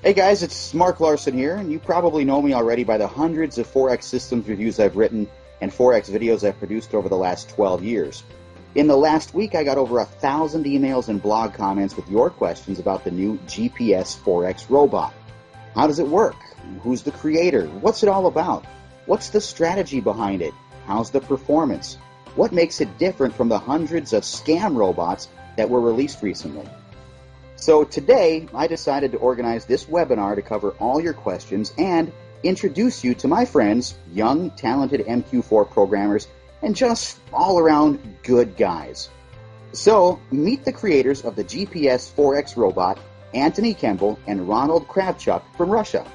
Hey guys, it's Mark Larson here, and you probably know me already by the hundreds of Forex systems reviews I've written and Forex videos I've produced over the last 12 years. In the last week, I got over 1,000 emails and blog comments with your questions about the new GPS Forex Robot. How does it work? Who's the creator? What's it all about? What's the strategy behind it? How's the performance? What makes it different from the hundreds of scam robots that were released recently? So today, I decided to organize this webinar to cover all your questions and introduce you to my friends, young, talented MQ4 programmers, and just all-around good guys. So, meet the creators of the GPS Forex Robot, Anthony Kemble and Ronald Kravchuk from Russia.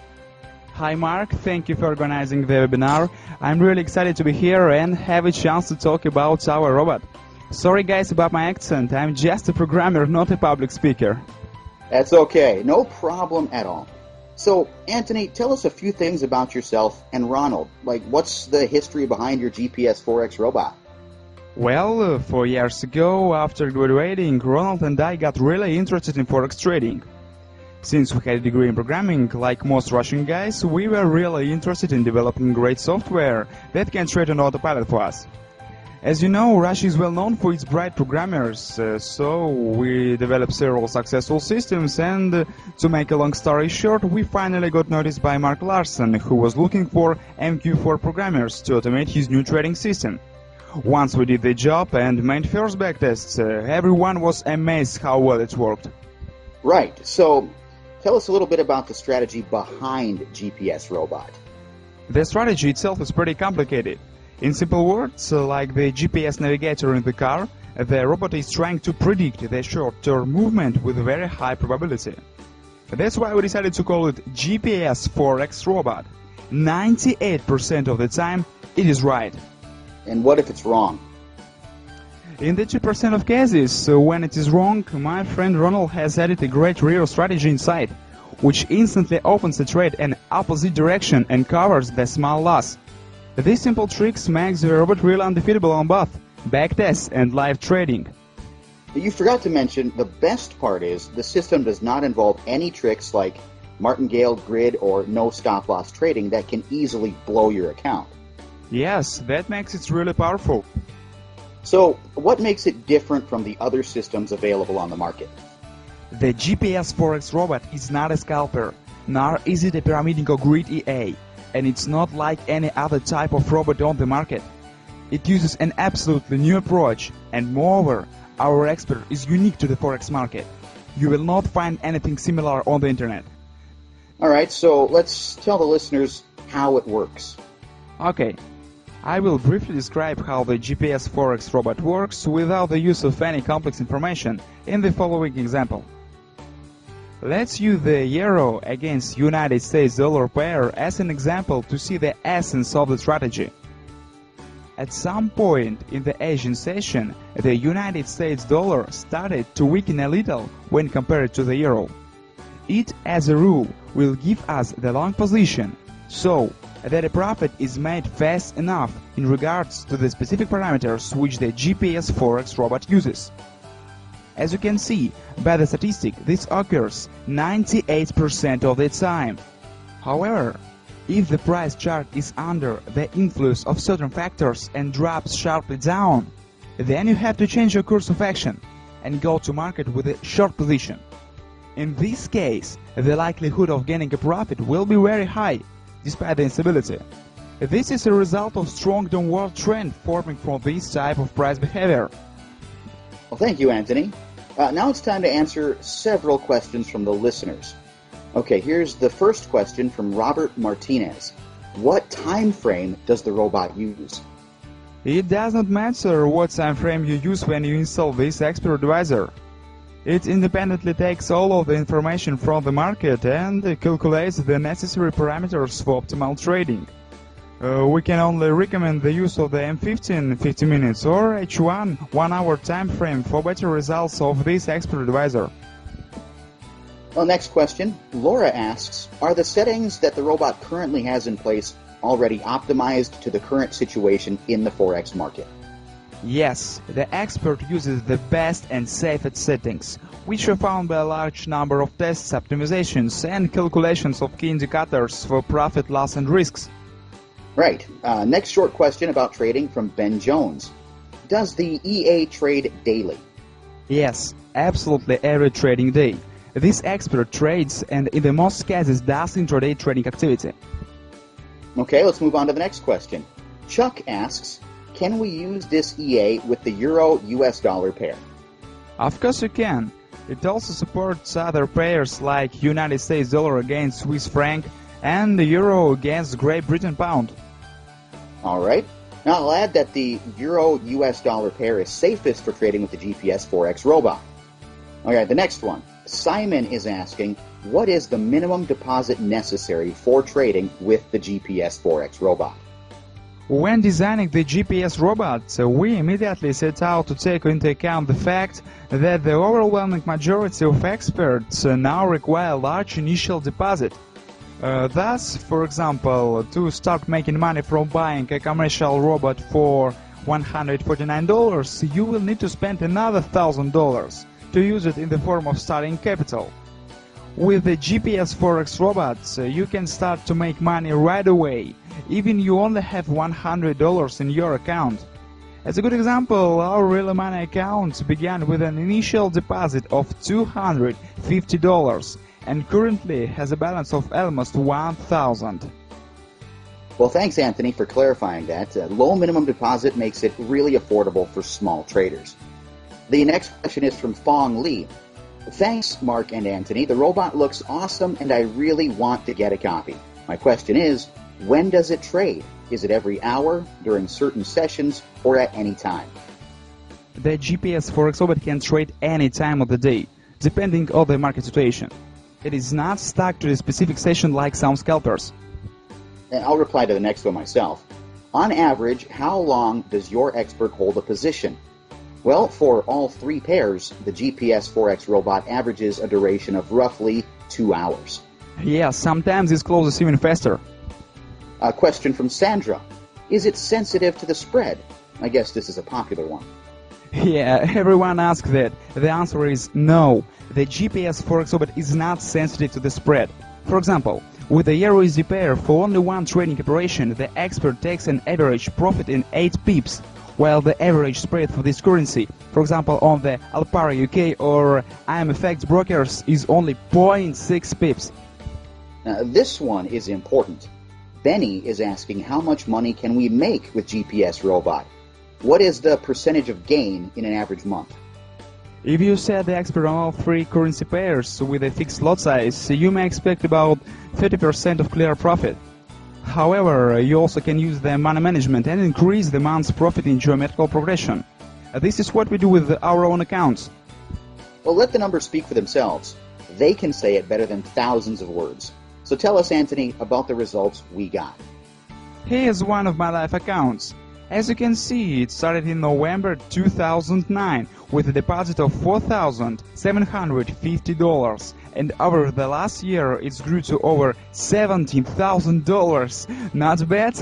Hi Mark, thank you for organizing the webinar. I'm really excited to be here and have a chance to talk about our robot. Sorry guys about my accent, I'm just a programmer, not a public speaker. That's okay, no problem at all. So, Anthony, tell us a few things about yourself and Ronald. Like, what's the history behind your GPS Forex robot? Well, 4 years ago, after graduating, Ronald and I got really interested in Forex trading. Since we had a degree in programming, like most Russian guys, we were really interested in developing great software that can trade on autopilot for us. As you know, Russia is well known for its bright programmers, so we developed several successful systems, and to make a long story short, we finally got noticed by Mark Larson, who was looking for MQ4 programmers to automate his new trading system. Once we did the job and made first backtests, everyone was amazed how well it worked. Right, so tell us a little bit about the strategy behind GPS Robot. The strategy itself is pretty complicated. In simple words, like the GPS navigator in the car, the robot is trying to predict the short-term movement with very high probability. That's why we decided to call it GPS Forex Robot. 98% of the time, it is right. And what if it's wrong? In the 2% of cases, when it is wrong, my friend Ronald has added a great real strategy inside, which instantly opens the trade in opposite direction and covers the small loss. These simple tricks make the robot really undefeatable on both backtests and live trading. You forgot to mention, the best part is the system does not involve any tricks like martingale, grid, or no stop-loss trading that can easily blow your account. Yes, that makes it really powerful. So, what makes it different from the other systems available on the market? The GPS Forex Robot is not a scalper, nor is it a pyramiding or grid EA. And it's not like any other type of robot on the market. It uses an absolutely new approach, and moreover, our expert is unique to the Forex market. You will not find anything similar on the internet. Alright, so let's tell the listeners how it works. Okay, I will briefly describe how the GPS Forex Robot works without the use of any complex information in the following example. Let's use the euro against United States dollar pair as an example to see the essence of the strategy. At some point in the Asian session, the United States dollar started to weaken a little when compared to the euro. It, as a rule, will give us the long position, so that a profit is made fast enough in regards to the specific parameters which the GPS Forex Robot uses. As you can see by the statistic, this occurs 98% of the time. However, if the price chart is under the influence of certain factors and drops sharply down, then you have to change your course of action and go to market with a short position. In this case, the likelihood of gaining a profit will be very high, despite the instability. This is a result of strong downward trend forming from this type of price behavior. Well, thank you, Anthony. Now it's time to answer several questions from the listeners. Okay, here's the first question from Robert Martinez. What time frame does the robot use? It does not matter what time frame you use when you install this expert advisor. It independently takes all of the information from the market and calculates the necessary parameters for optimal trading. We can only recommend the use of the M15 50 minutes or H1 1 hour time frame for better results of this expert advisor. Well, next question. Laura asks, are the settings that the robot currently has in place already optimized to the current situation in the Forex market? Yes, the expert uses the best and safest settings, which are found by a large number of tests, optimizations, and calculations of key indicators for profit, loss, and risks. Right. Next short question about trading from Ben Jones. Does the EA trade daily? Yes, absolutely every trading day. This expert trades and in the most cases does intraday trading activity. Okay, let's move on to the next question. Chuck asks, can we use this EA with the Euro-US dollar pair? Of course you can. It also supports other pairs like United States dollar against Swiss franc and the euro against Great Britain pound. All right. Now I'll add that the Euro-US dollar pair is safest for trading with the GPS Forex Robot. All right, the next one. Simon is asking, what is the minimum deposit necessary for trading with the GPS Forex Robot? When designing the GPS robot, we immediately set out to take into account the fact that the overwhelming majority of experts now require a large initial deposit. Thus, for example, to start making money from buying a commercial robot for $149, you will need to spend another $1,000 to use it in the form of starting capital. With the GPS Forex Robot, you can start to make money right away, even you only have $100 in your account. As a good example, our Real Money account began with an initial deposit of $250 and currently has a balance of almost $1,000. Well, thanks, Anthony, for clarifying that. Low minimum deposit makes it really affordable for small traders. The next question is from Fong Lee. Thanks, Mark and Anthony. The robot looks awesome and I really want to get a copy. My question is, when does it trade? Is it every hour, during certain sessions, or at any time? The GPS Forex Robot can trade any time of the day, depending on the market situation. It is not stuck to a specific session like some scalpers. I'll reply to the next one myself. On average, how long does your expert hold a position? Well, for all three pairs, the GPS Forex Robot averages a duration of roughly 2 hours. Yeah, sometimes it closes even faster. A question from Sandra. Is it sensitive to the spread? I guess this is a popular one. Yeah, everyone asks that. The answer is no. The GPS Forex Robot is not sensitive to the spread. For example, with the EURUSD pair for only one trading operation, the expert takes an average profit in 8 pips, while the average spread for this currency, for example on the Alpari UK or IMFX brokers, is only 0.6 pips. Now, this one is important. Benny is asking how much money can we make with GPS Robot? What is the percentage of gain in an average month? If you set the expert on all three currency pairs with a fixed lot size, you may expect about 30% of clear profit. However, you also can use the money management and increase the month's profit in geometrical progression. This is what we do with our own accounts. Well, let the numbers speak for themselves. They can say it better than thousands of words. So tell us, Anthony, about the results we got. Here's one of my live accounts. As you can see, it started in November 2009 with a deposit of $4,750, and over the last year it grew to over $17,000. Not bad?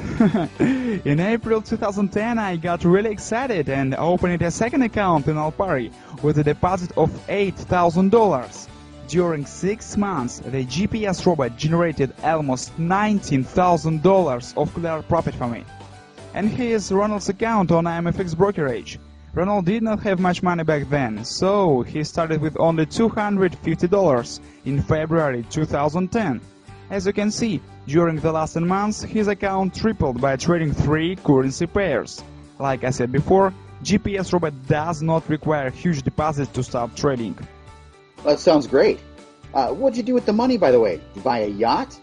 In April 2010 I got really excited and opened a second account in Alpari with a deposit of $8,000. During 6 months, the GPS robot generated almost $19,000 of clear profit for me. And here's Ronald's account on IMFX brokerage. Ronald did not have much money back then, so he started with only $250 in February 2010. As you can see, during the last 10 months, his account tripled by trading 3 currency pairs. Like I said before, GPS Robot does not require huge deposits to start trading. That sounds great. What'd you do with the money, by the way? Buy a yacht?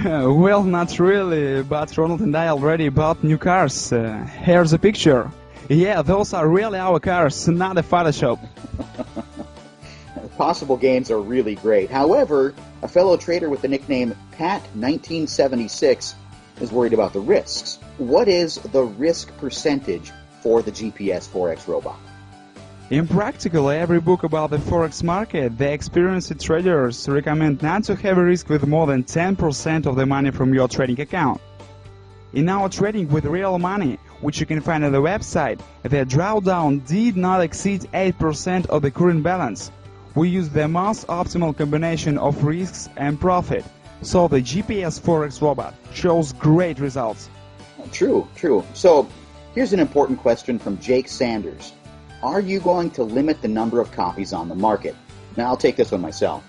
Well, not really, but Ronald and I already bought new cars. Here's a picture. Yeah, those are really our cars, not a Photoshop. Possible gains are really great. However, a fellow trader with the nickname Pat1976 is worried about the risks. What is the risk percentage for the GPS Forex Robot? In practically every book about the Forex market, the experienced traders recommend not to have a risk with more than 10% of the money from your trading account. In our trading with real money, which you can find on the website, the drawdown did not exceed 8% of the current balance. We used the most optimal combination of risks and profit, so the GPS Forex Robot shows great results. True. So, here's an important question from Jake Sanders. Are you going to limit the number of copies on the market? Now, I'll take this one myself.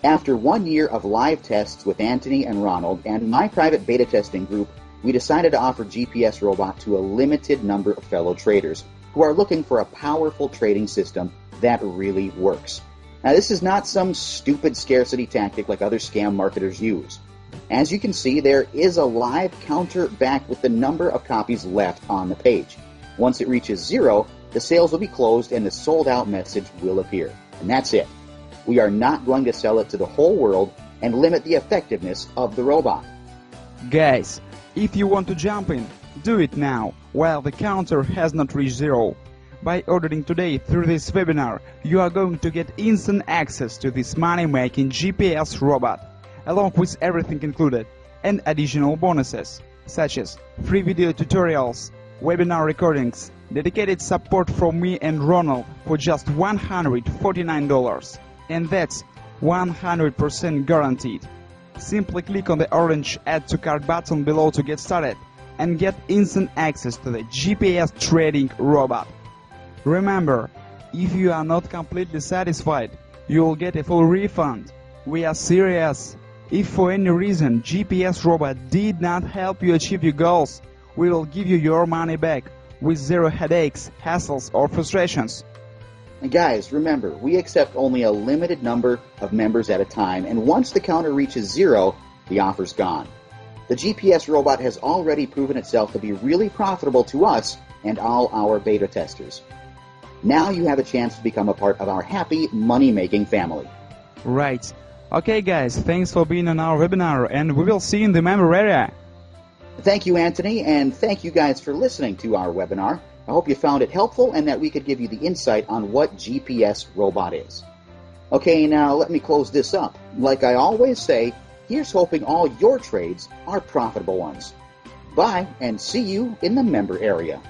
After 1 year of live tests with Anthony and Ronald and my private beta testing group, we decided to offer GPS Robot to a limited number of fellow traders who are looking for a powerful trading system that really works. Now, this is not some stupid scarcity tactic like other scam marketers use. As you can see, there is a live counter back with the number of copies left on the page. Once it reaches 0, the sales will be closed and the sold out message will appear. And that's it. We are not going to sell it to the whole world and limit the effectiveness of the robot. Guys, if you want to jump in, do it now, while the counter has not reached 0. By ordering today through this webinar, you are going to get instant access to this money-making GPS robot, along with everything included, and additional bonuses, such as free video tutorials, webinar recordings, dedicated support from me and Ronald for just $149. And that's 100% guaranteed. Simply click on the orange Add to Cart button below to get started and get instant access to the GPS trading robot. Remember, if you are not completely satisfied, you will get a full refund. We are serious. If for any reason GPS robot did not help you achieve your goals, we will give you your money back with zero headaches, hassles, or frustrations. And guys, remember, we accept only a limited number of members at a time, and once the counter reaches 0, the offer's gone. The GPS robot has already proven itself to be really profitable to us and all our beta testers. Now you have a chance to become a part of our happy money-making family. Right. Okay guys, thanks for being on our webinar, and we will see you in the member area. Thank you, Anthony, and thank you guys for listening to our webinar. I hope you found it helpful and that we could give you the insight on what GPS Robot is. Okay, now let me close this up. Like I always say, here's hoping all your trades are profitable ones. Bye, and see you in the member area.